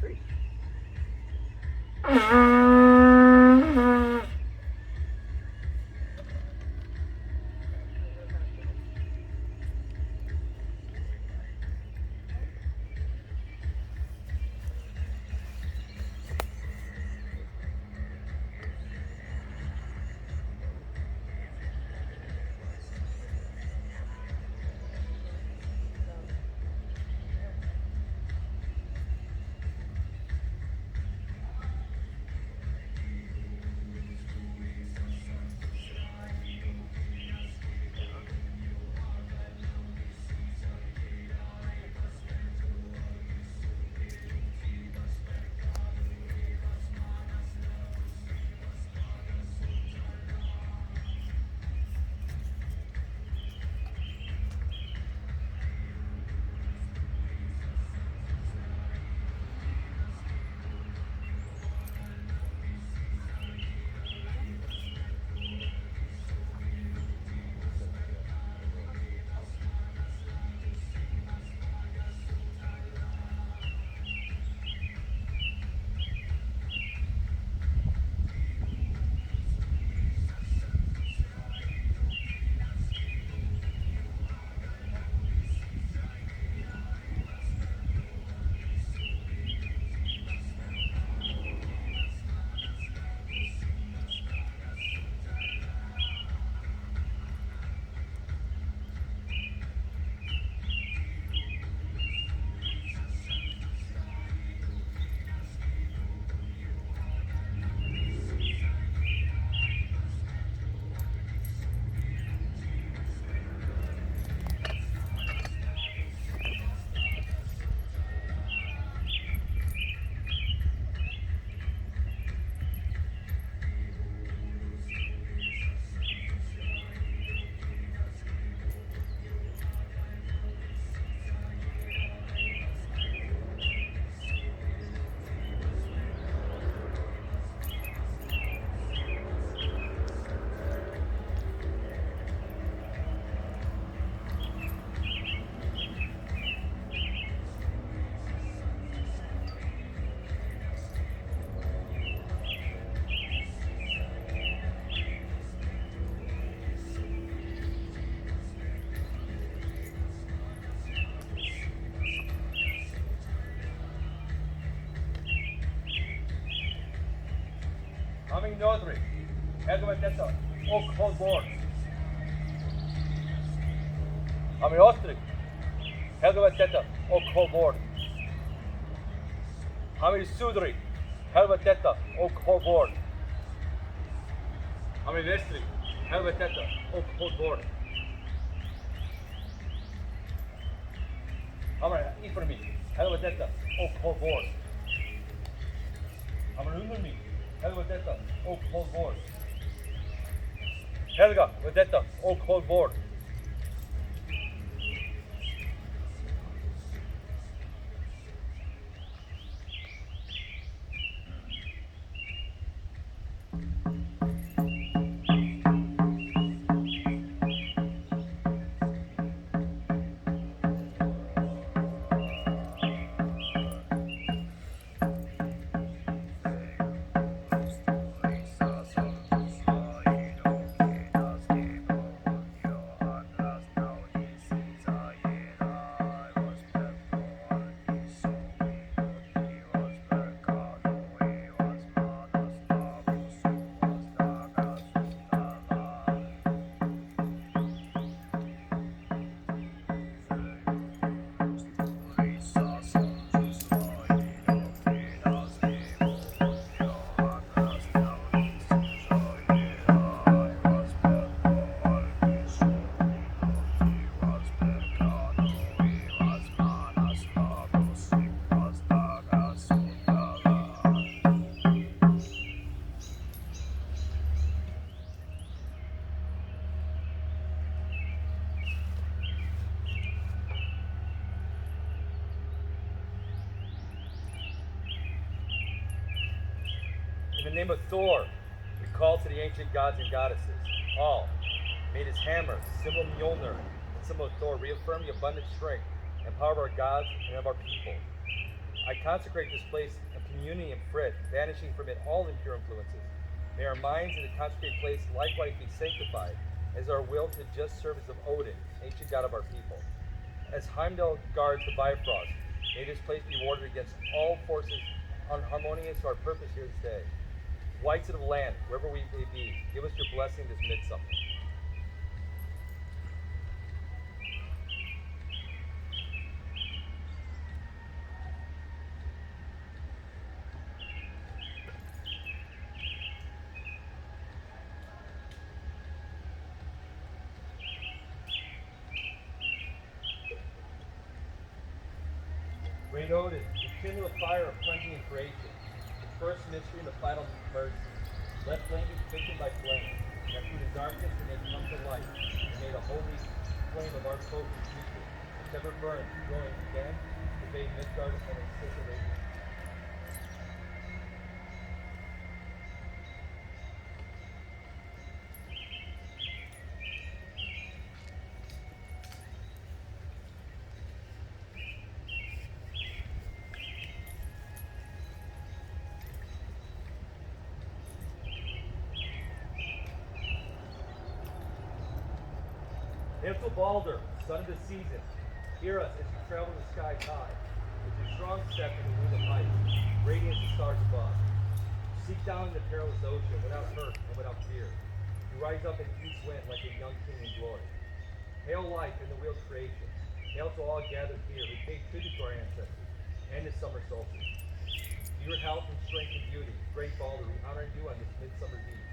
3. Coming notary. Edward Tessa. Oak hold board. Coming Ostrich. Edward Tessa. Oak hold board. Coming Sudri. Edward Tessa. Oak hold board. Coming Wesley. Edward Tessa. Oak hold board. Coming eat for me. Edward Tessa. Oak hold board. Coming under me. Helga Vedetta, Oak hold board. Helga Vedetta, Oak hold board. In the name of Thor, we call to the ancient gods and goddesses, all. May this hammer, symbol of Mjolnir, and symbol of Thor reaffirm the abundant strength and power of our gods and of our people. I consecrate this place of communion and frit, banishing from it all impure influences. May our minds in the consecrated place likewise be sanctified, as our will to the just service of Odin, ancient god of our people. As Heimdall guards the Bifrost, may this place be warded against all forces unharmonious to our purpose here this day. Whites of the land, wherever we may be, give us your blessing this midsummer. Great Odin, the kindle of fire of cleansing and creation, the first mystery and the final mercy. Let flame be quickened by flame, that through the darkness it may come to light, and may the holy flame of our hope and future, which ever burns, growing again, pervade Midgard and its sacred radiance. Hail to Balder, son of the season, hear us as you travel the skies high, with your strong step in the wind of height, radiance the stars above. Seek down the perilous ocean without hurt and without fear. You rise up in east wind like a young king in glory. Hail life in the wheeled creation. Hail to all gathered here who paid tribute to our ancestors and the summer solstice. To your health and strength and beauty, great Balder, we honor you on this midsummer eve.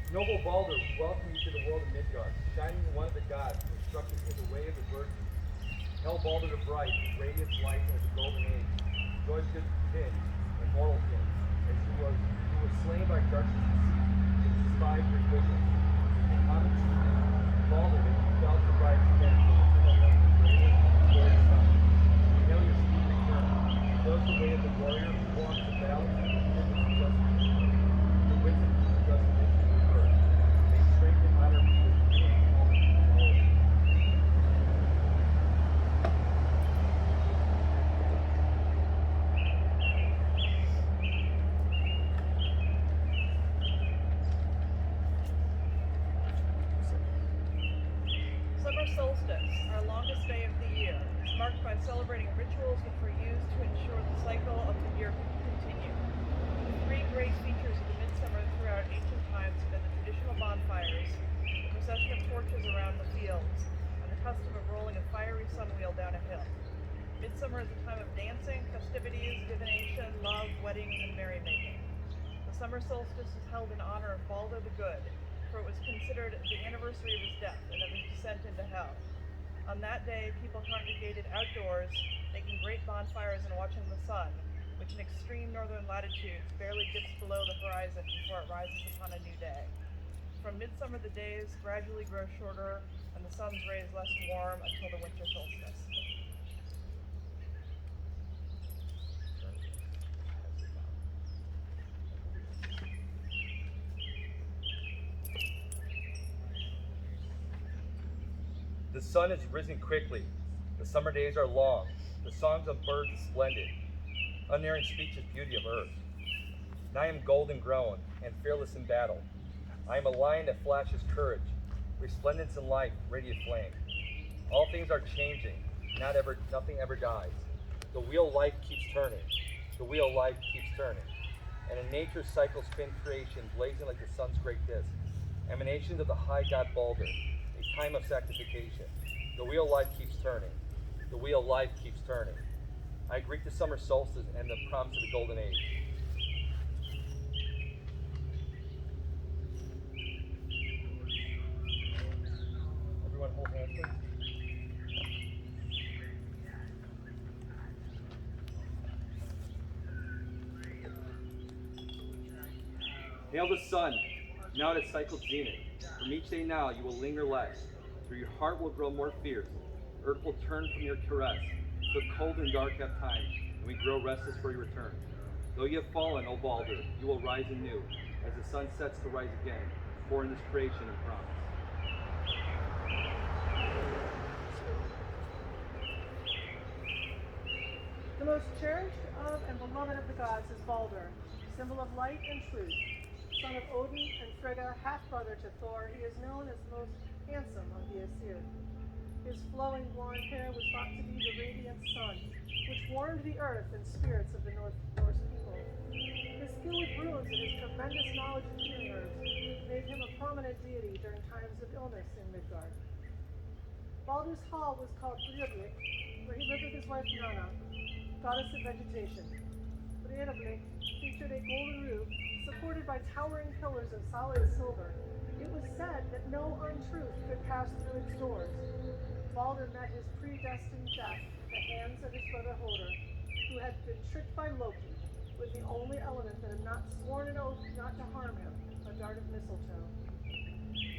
Noble Balder, we welcome you to the world of Midgard, shining one of the gods, instructed in the way of the virgin. Hail Balder the bright, radiant light as the golden age. Joy's good king, immortal king, as you was slain by darkness and sea, and despised your goodness. In common treatment, Balder, that you fell to rise again to the eternal light of the radiant and glorious sun. Hail your speedy return. Shows the way of the warrior who walks the battle and the goodness of justice. The wisdom of justice. Strength and honor be with you in all always. Summer solstice, our longest day of the year, is marked by celebrating rituals which were used to ensure the cycle of the year could continue. The three great features of the midsummer throughout ancient times have been the traditional bonfires, the procession of torches around the fields, and the custom of rolling a fiery sun wheel down a hill. Midsummer is a time of dancing, festivities, divination, love, weddings, and merrymaking. The summer solstice is held in honor of Balder the Good, for it was considered the anniversary of his death and of his descent into hell. On that day, people congregated outdoors, making great bonfires and watching the sun, which in extreme northern latitudes barely dips below the horizon before it rises upon a new day. From midsummer, the days gradually grow shorter and the sun's rays less warm until the winter solstice. The sun is risen quickly. The summer days are long. The songs of birds is splendid. Unerring speech is beauty of earth. And I am golden grown and fearless in battle. I am a lion that flashes courage, resplendence in life, radiant flame. All things are changing. Nothing ever dies. The wheel life keeps turning. The wheel life keeps turning. And in nature's cycle spin creation, blazing like the sun's great disk. Emanations of the high god Balder, a time of sanctification. The wheel life keeps turning. The wheel life keeps turning. I greet the summer solstice and the promise of the golden age. Everyone hold hands, please. Hail the sun, now at its cycled zenith. From each day now you will linger less, for your heart will grow more fierce. Earth will turn from your caress, so cold and dark have time, and we grow restless for your return. Though you have fallen, O Balder, you will rise anew, as the sun sets to rise again, for in this creation and promise. The most cherished of and beloved of the gods is Balder, symbol of light and truth. Son of Odin and Frigga, half-brother to Thor, he is known as the most handsome of the Aesir. His flowing blonde hair was thought to be the radiant sun, which warmed the earth and spirits of the Norse people. His skill with runes and his tremendous knowledge of healing herbs made him a prominent deity during times of illness in Midgard. Baldur's Hall was called Breidablik, where he lived with his wife Nanna, goddess of vegetation. Breidablik featured a golden roof supported by towering pillars of solid silver. It was said that no untruth could pass through its doors. Balder met his predestined death at the hands of his brother Hoder, who had been tricked by Loki with the only element that had not sworn an oath not to harm him, a dart of mistletoe.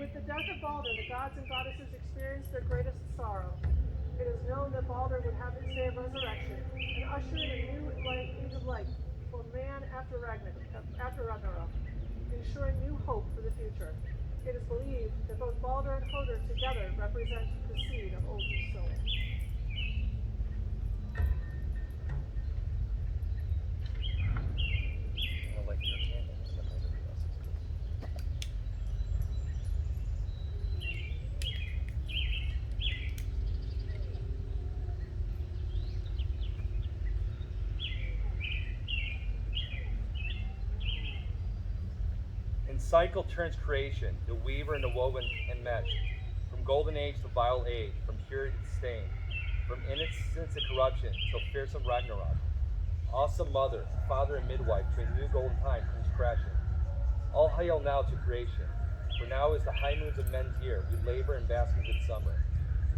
With the death of Balder, the gods and goddesses experienced their greatest sorrow. It is known that Balder would have his day of resurrection and usher in a new age of light for man after Ragnarok, ensuring new hope for the future. It is believed that both Balder and Hoder together represent the seed of Odin's soul. I like your candle. In cycle turns creation, the weaver and the woven and mesh, from golden age to vile age, from purity to stain, from innocence to corruption, till fearsome Ragnarok. Awesome mother, father, and midwife, to a new golden time comes crashing. All hail now to creation, for now is the high moons of men's year. We labor and bask in midsummer.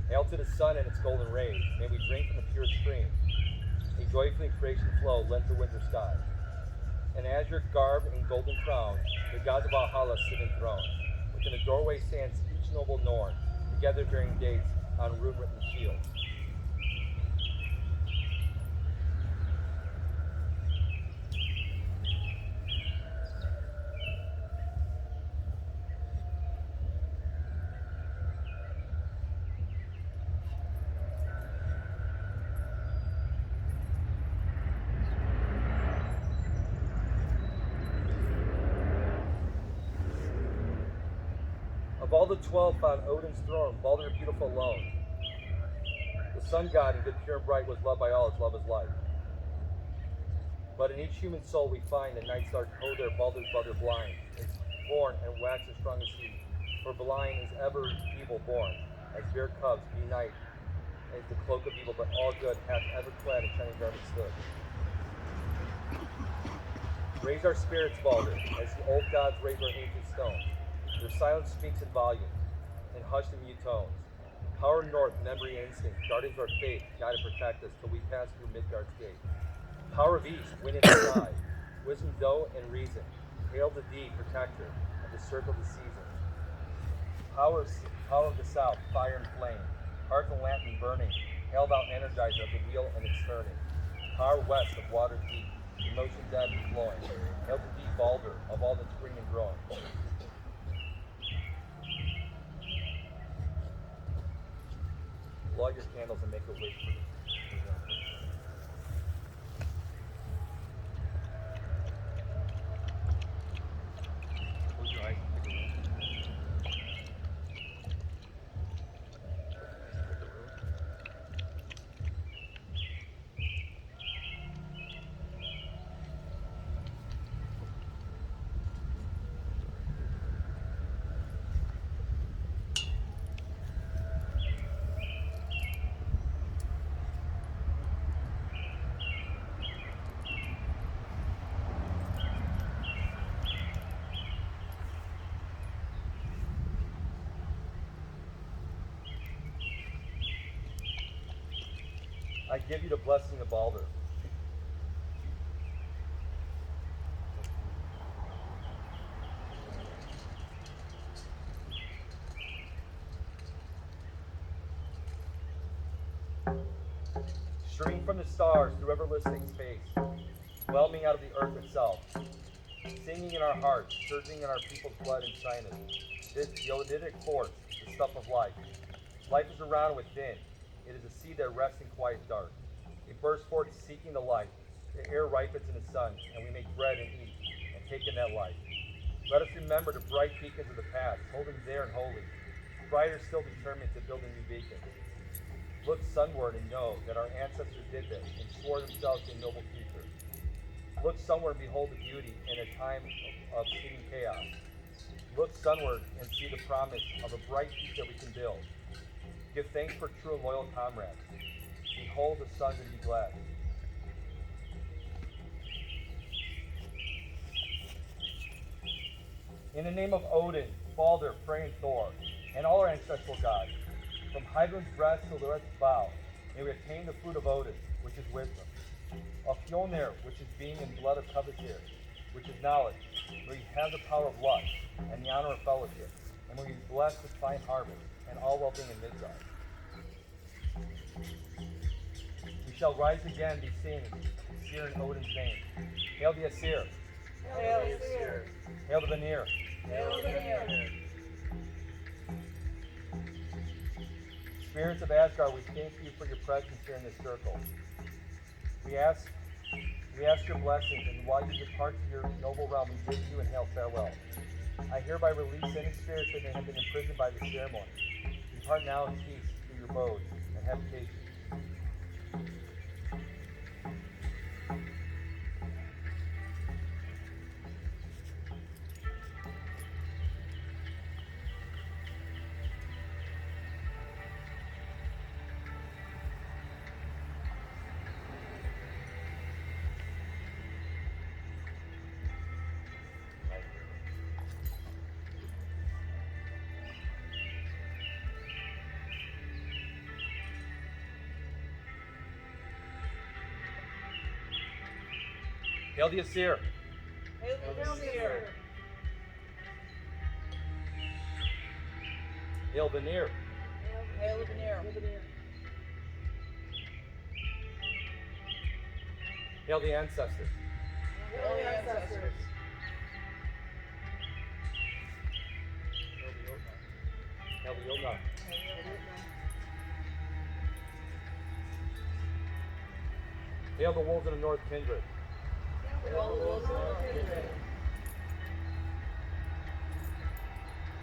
Hail to the sun and its golden rays, may we drink from the pure stream. A joyfully creation flow lent the winter sky. In azure garb and golden crown, the gods of Valhalla sit enthroned. Within the doorway stands each noble Norn, together bearing dates on rune-written shields. Of all the 12 found Odin's throne, Balder beautiful alone. The sun god and good, pure, and bright was loved by all as love is life. But in each human soul we find the night star Hoder, Balder's brother blind, is born and waxes strong as he. For blind is ever evil born, as bear cubs be night, is the cloak of evil, but all good hath ever clad in shining garments stood. Raise our spirits, Balder, as the old gods raise our ancient stones. Their silence speaks in volumes, and hushed in mute tones. Power north, memory and instinct, guardians of our faith, guide and protect us till we pass through Midgard's gate. Power of east, wind and sky, wisdom, dough, and reason, hail to thee, protector of the circle of the seasons. Power of the south, fire and flame, hearth and lantern burning, hail thou energizer of the wheel and its turning. Power west of water deep, emotion ebb and flowing, hail to thee, Balder, of all that's spring and growing. Light your candles and make a wish for close your eyes and pick a wish. I give you the blessing of Balder. Streaming from the stars through everlasting space, whelming out of the earth itself, singing in our hearts, surging in our people's blood and sinus. This Yodidic force, the stuff of life. Life is around within. It is a seed that rests in quiet dark. It bursts forth seeking the light. The air ripens in the sun, and we make bread and eat, and take in that life. Let us remember the bright beacons of the past, holding there and holy. Brighter still determined to build a new beacon. Look sunward and know that our ancestors did this and swore themselves to a noble future. Look sunward and behold the beauty in a time of seeming chaos. Look sunward and see the promise of a bright future that we can build. Give thanks for true and loyal comrades. Behold the sun and be glad. In the name of Odin, Balder, Frey, and Thor, and all our ancestral gods, from Heidrun's breast to the earth's bow, may we attain the fruit of Odin, which is wisdom. Of Fjolnir, which is being and blood of Covetir, which is knowledge. May we have the power of lust and the honor of fellowship, and may we be blessed with fine harvest and all well-being in Midsummer. We shall rise again, be seen, seer in Odin's name. Hail the Aesir. Hail the Aesir. Hail the Vanir. Hail the Vanir. Spirits of Asgard, we thank you for your presence here in this circle. We ask your blessings, and while you depart to your noble realm, we bid you and hail farewell. I hereby release any spirits that may have been imprisoned by the ceremony. Depart now in peace through your abodes and habitation. Hail the Aesir. Hail the Aesir. Hail Vanir. Hail the Vanir. Hail the ancestors. Hail the ancestors. Hail the Yodna. Hail the wolves in the north kindred. Hail the wolves of the kindred.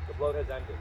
The blood has ended.